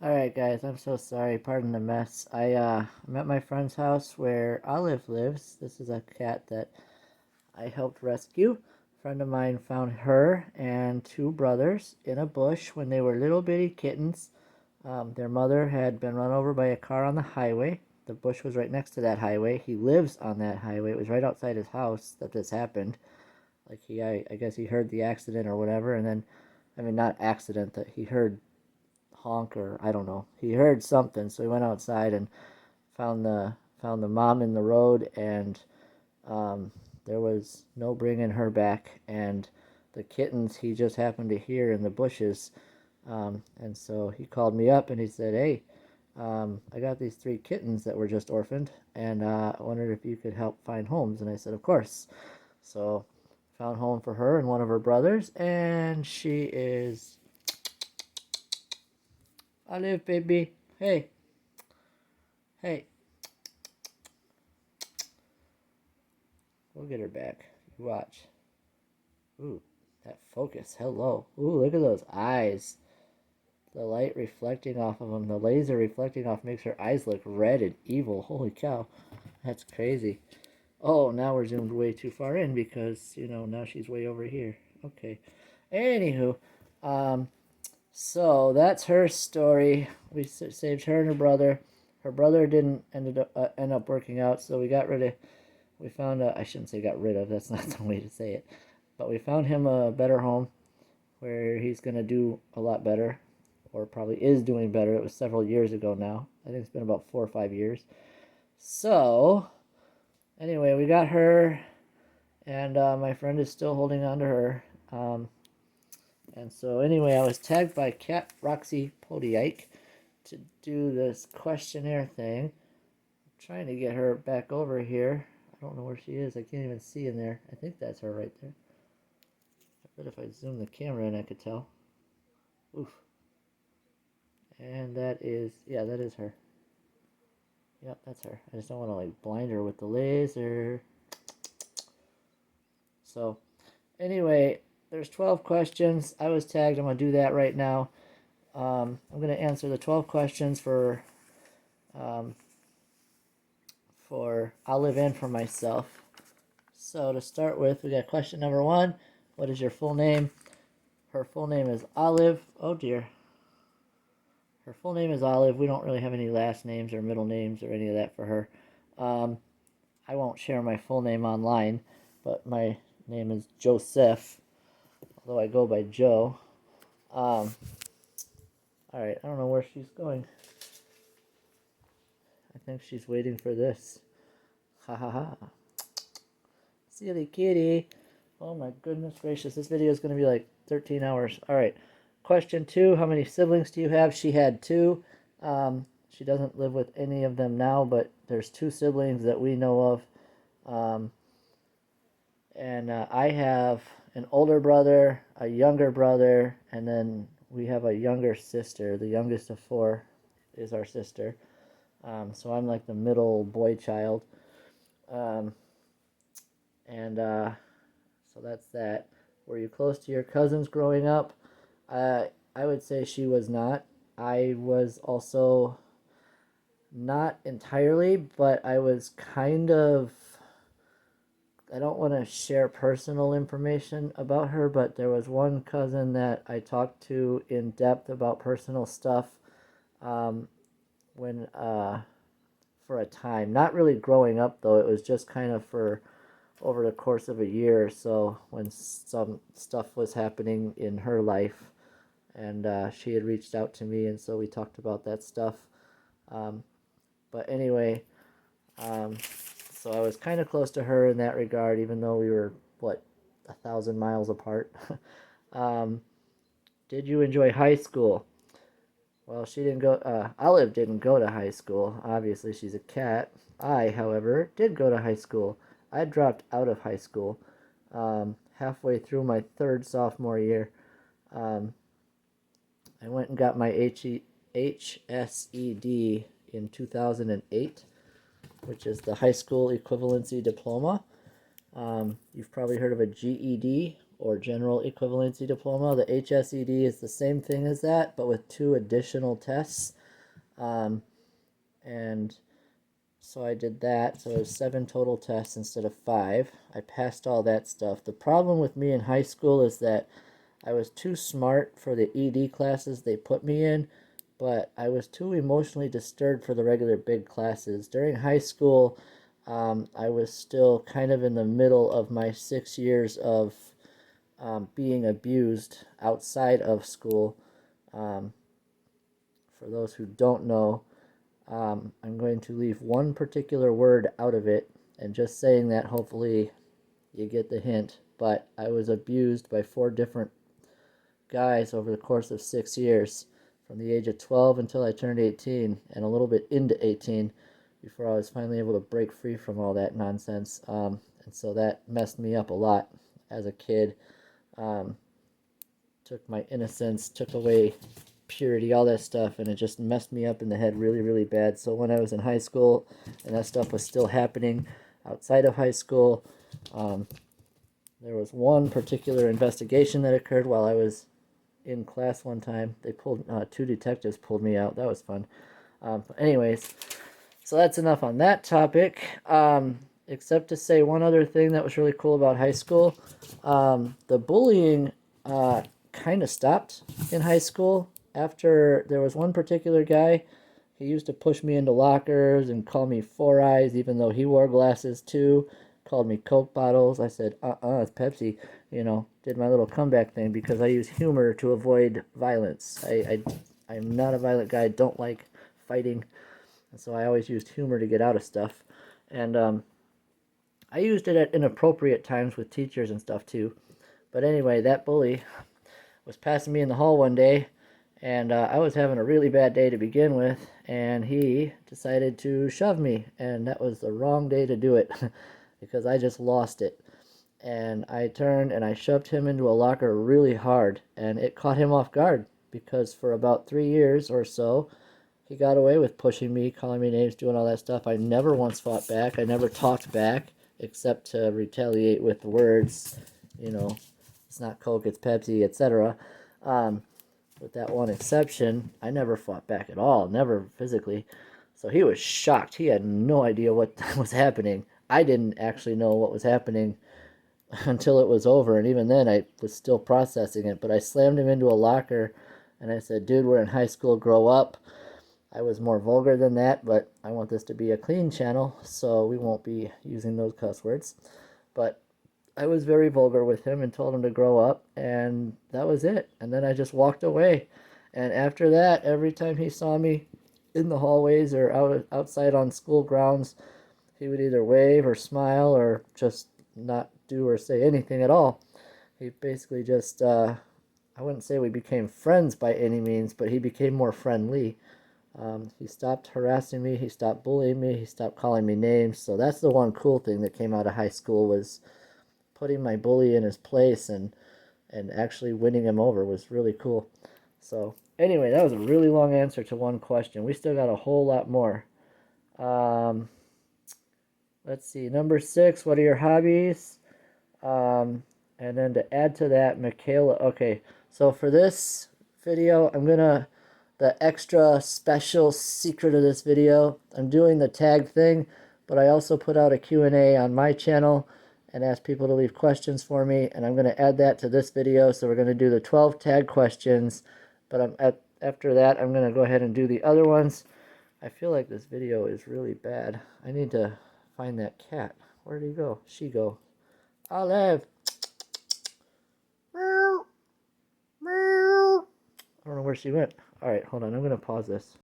Alright guys, I'm so sorry, pardon the mess. I'm at my friend's house where Olive lives. This is a cat that I helped rescue. A friend of mine found her and two brothers in a bush when they were little bitty kittens. Their mother had been run over by a car on the highway. The bush was right next to that highway. He lives on that highway. It was right outside his house that this happened. Like I guess he heard the accident or whatever, and then, I mean, not accident, that he heard honk, or I don't know. He heard something, so he went outside and found the mom in the road, and um, there was no bringing her back. And the kittens he just happened to hear in the bushes, and so he called me up and he said, "Hey, I got these three kittens that were just orphaned, and I wondered if you could help find homes." And I said, "Of course." So found home for her and one of her brothers, and she is Olive, baby. Hey, hey. We'll get her back. You watch. Ooh, that focus. Hello. Ooh, look at those eyes. The light reflecting off of them, the laser reflecting off makes her eyes look red and evil. Holy cow. That's crazy. Oh, now we're zoomed way too far in because, now she's way over here. Okay. Anywho, um, so that's her story. We saved her and her brother. Her brother didn't end up working out, so we found I shouldn't say got rid of, that's not the way to say it, but we found him a better home where he's going to do a lot better, or probably is doing better. It was several years ago now. I think it's been about 4 or 5 years. So anyway, we got her, and my friend is still holding on to her. And so anyway, I was tagged by Cat Roxy Podiike to do this questionnaire thing. I'm trying to get her back over here. I don't know where she is. I can't even see in there. I think that's her right there. I bet if I zoom the camera in, I could tell. Oof. And that is, yeah, that is her. Yep, that's her. I just don't want to like blind her with the laser. So anyway, there's 12 questions. I was tagged. I'm going to do that right now. I'm going to answer the 12 questions um, for Olive and for myself. So to start with, we got question number 1. What is your full name? Her full name is Olive. Oh dear. Her full name is Olive. We don't really have any last names or middle names or any of that for her. I won't share my full name online, but my name is Joseph, although I go by Joe. Alright, I don't know where she's going. I think she's waiting for this. Ha ha ha. Silly kitty. Oh my goodness gracious. This video is going to be like 13 hours. Alright. Question 2. How many siblings do you have? She had 2. She doesn't live with any of them now, but there's 2 siblings that we know of. And I have an older brother, a younger brother, and then we have a younger sister. The youngest of 4 is our sister. So I'm like the middle boy child. Um, and so that's that. Were you close to your cousins growing up? I would say she was not. I was also not entirely, but I was kind of. I don't want to share personal information about her, but there was one cousin that I talked to in depth about personal stuff when for a time. Not really growing up though. It was just kind of for over the course of a year or so when some stuff was happening in her life, and she had reached out to me, and so we talked about that stuff. But anyway, so I was kind of close to her in that regard, even though we were, what, 1,000 miles apart. um, did you enjoy high school? Well, she didn't go, Olive didn't go to high school. Obviously, she's a cat. I, however, did go to high school. I dropped out of high school halfway through my third sophomore year. Um, I went and got my HSED in 2008, which is the high school equivalency diploma. You've probably heard of a GED or General Equivalency Diploma. The HSED is the same thing as that, but with 2 additional tests. And so I did that. So it was 7 total tests instead of 5. I passed all that stuff. The problem with me in high school is that I was too smart for the ED classes they put me in, but I was too emotionally disturbed for the regular big classes. During high school, I was still kind of in the middle of my 6 years of being abused outside of school. For those who don't know, I'm going to leave one particular word out of it, and just saying that, hopefully you get the hint. But I was abused by 4 different guys over the course of 6 years, from the age of 12 until I turned 18, and a little bit into 18, before I was finally able to break free from all that nonsense. And so that messed me up a lot as a kid. Took my innocence, took away purity, all that stuff, and it just messed me up in the head really, really bad. So when I was in high school and that stuff was still happening outside of high school, there was one particular investigation that occurred while I was in class one time. They pulled 2 detectives pulled me out. That was fun. Anyways, so that's enough on that topic. Except to say one other thing that was really cool about high school. The bullying kind of stopped in high school. After there was one particular guy, he used to push me into lockers and call me Four Eyes, even though he wore glasses too. Called me Coke bottles. I said, it's Pepsi. Did my little comeback thing because I use humor to avoid violence. I'm not a violent guy. I don't like fighting. And so I always used humor to get out of stuff. And I used it at inappropriate times with teachers and stuff too. But anyway, that bully was passing me in the hall one day, and I was having a really bad day to begin with, and he decided to shove me, and that was the wrong day to do it because I just lost it. And I turned and I shoved him into a locker really hard, and it caught him off guard because for about 3 years or so, he got away with pushing me, calling me names, doing all that stuff. I never once fought back. I never talked back except to retaliate with words, it's not Coke, it's Pepsi, etc. With that one exception, I never fought back at all, never physically. So he was shocked. He had no idea what was happening. I didn't actually know what was happening until it was over, and even then I was still processing it. But I slammed him into a locker, and I said, dude, we're in high school, grow up. I was more vulgar than that, but I want this to be a clean channel, so we won't be using those cuss words. But I was very vulgar with him and told him to grow up, and that was it. And then I just walked away. And after that, every time he saw me in the hallways or outside on school grounds, he would either wave or smile or just not do or say anything at all. He basically just, I wouldn't say we became friends by any means, but he became more friendly. He stopped harassing me, he stopped bullying me, he stopped calling me names. So that's the one cool thing that came out of high school, was putting my bully in his place and actually winning him over was really cool. So anyway, that was a really long answer to one question. We still got a whole lot more. Let's see, number 6, what are your hobbies? And then to add to that, Michaela, okay, so for this video, the extra special secret of this video, I'm doing the tag thing, but I also put out a Q&A on my channel and ask people to leave questions for me, and I'm going to add that to this video. So we're going to do the 12 tag questions, but after that, I'm going to go ahead and do the other ones. I feel like this video is really bad. I need to find that cat. Where did he go? She go. Olive. Meow. Meow. I don't know where she went. All right, hold on. I'm going to pause this.